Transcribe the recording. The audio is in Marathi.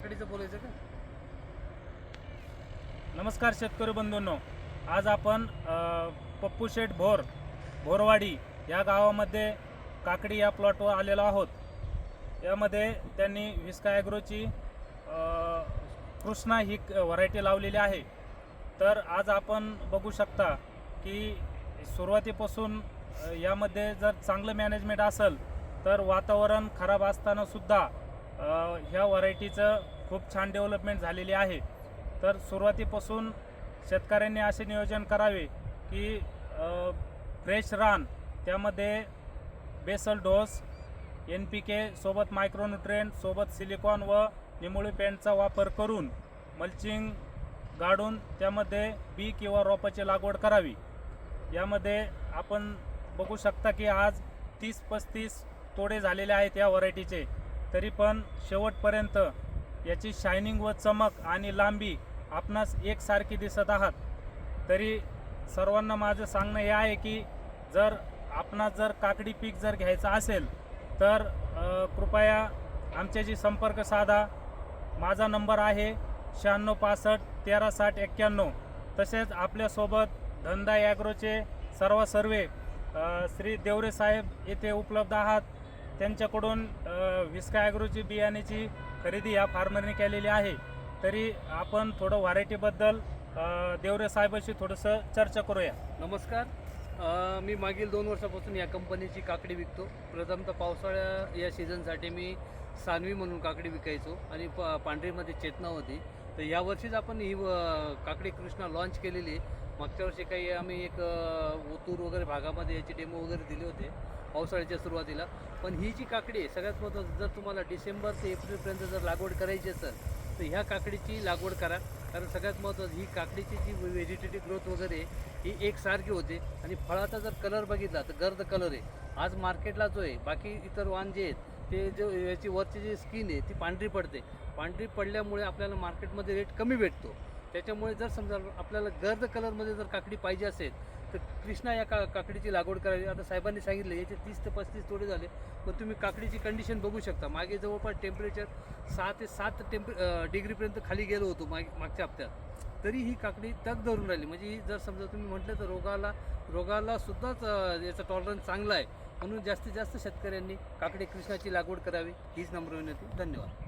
बोलायचं का? नमस्कार शेतकरी बंधूंनो, आज आपण पप्पू शेठ भोरवाडी या गावामध्ये काकडी या प्लॉटवर आलेलो आहोत. यामध्ये त्यांनी विस्का ॲग्रोची कृष्णा ही व्हरायटी लावलेली आहे. तर आज आपण बघू शकता की सुरुवातीपासून यामध्ये जर चांगलं मॅनेजमेंट असेल तर वातावरण खराब असताना सुद्धा ह्या व्हरायटीचं खूप छान डेव्हलपमेंट झालेली आहे. तर सुरुवातीपासून शेतकऱ्यांनी असे नियोजन करावे की फ्रेश रान, त्यामध्ये बेसल डोस, NPK सोबत मायक्रोन्युट्रिएंट सोबत सिलिकॉन व निमुळी पेंटचा वापर करून मल्चिंग गाडून त्यामध्ये बी किंवा रोपाची लागवड करावी. यामध्ये आपण बघू शकता की आज 30-35 तोडे झालेले आहेत या व्हरायटीचे. तरी पण शेवटपर्यंत याची शायनिंग व चमक आणि लांबी आपणास एकसारखी दिसत आहात. तरी सर्वांना माझं सांगणं हे आहे की जर आपणास जर काकडी पीक जर घ्यायचं असेल तर कृपया आमच्याशी संपर्क साधा. माझा नंबर आहे 9665 1360 91. तसेच आपल्यासोबत धंदा ॲग्रोचे सर्वे श्री देवरे साहेब येथे उपलब्ध आहात. त्यांच्याकडून विस्का ॲग्रोची बियाण्याची खरेदी या फार्मरने केलेली आहे. तरी आपण थोडं व्हरायटीबद्दल देवरे साहेबांशी थोडंसं चर्चा करूया. नमस्कार. मी मागील 2 वर्षापासून या कंपनीची काकडी विकतो. प्रथमतः पावसाळ्या या सीझनसाठी मी सानवी म्हणून काकडी विकायचो आणि पांढरीमध्ये चेतना होती. तर यावर्षीच आपण ही काकडी कृष्णा लॉन्च केलेली आहे. मागच्या वर्षी काही आम्ही एक ओतूर वगैरे भागामध्ये याचे डेमो वगैरे दिले होते पावसाळ्याच्या सुरुवातीला. पण ही जी काकडी आहे सगळ्यात महत्त्वाचं, जर तुम्हाला डिसेंबर ते एप्रिलपर्यंत जर लागवड करायची असेल तर ह्या काकडीची लागवड करा. कारण सगळ्यात महत्त्वाचं ही काकडीची जी व्हेजिटेटिव्ह ग्रोथ वगैरे ही एकसारखी होते आणि फळाचा जर कलर बघितला तर गर्द कलर आहे. आज मार्केटला जो आहे, बाकी इतर वाण जे आहेत ते जो याची वरची जी स्किन आहे ती पांढरी पडते. पांढरी पडल्यामुळे आपल्याला मार्केटमध्ये रेट कमी भेटतो. त्याच्यामुळे जर समजा आपल्याला गर्द कलरमध्ये जर काकडी पाहिजे असेल तर कृष्णा या काकडीची लागवड करावी. आता साहेबांनी सांगितलं याचे 30 ते 35 तोडे झाले. पण तुम्ही काकडीची कंडिशन बघू शकता. मागे जवळपास टेम्परेचर 6 ते 7 डिग्रीपर्यंत खाली गेलो होतो मागच्या हप्त्यात. तरी ही काकडी तग धरून राहिली. म्हणजे जर समजा तुम्ही म्हटलं तर रोगाला सुद्धाच याचा टॉलरन्स चांगला आहे. म्हणून जास्तीत जास्त शेतकऱ्यांनी काकडी कृष्णाची लागवड करावी हीच नम्र विनंती. धन्यवाद.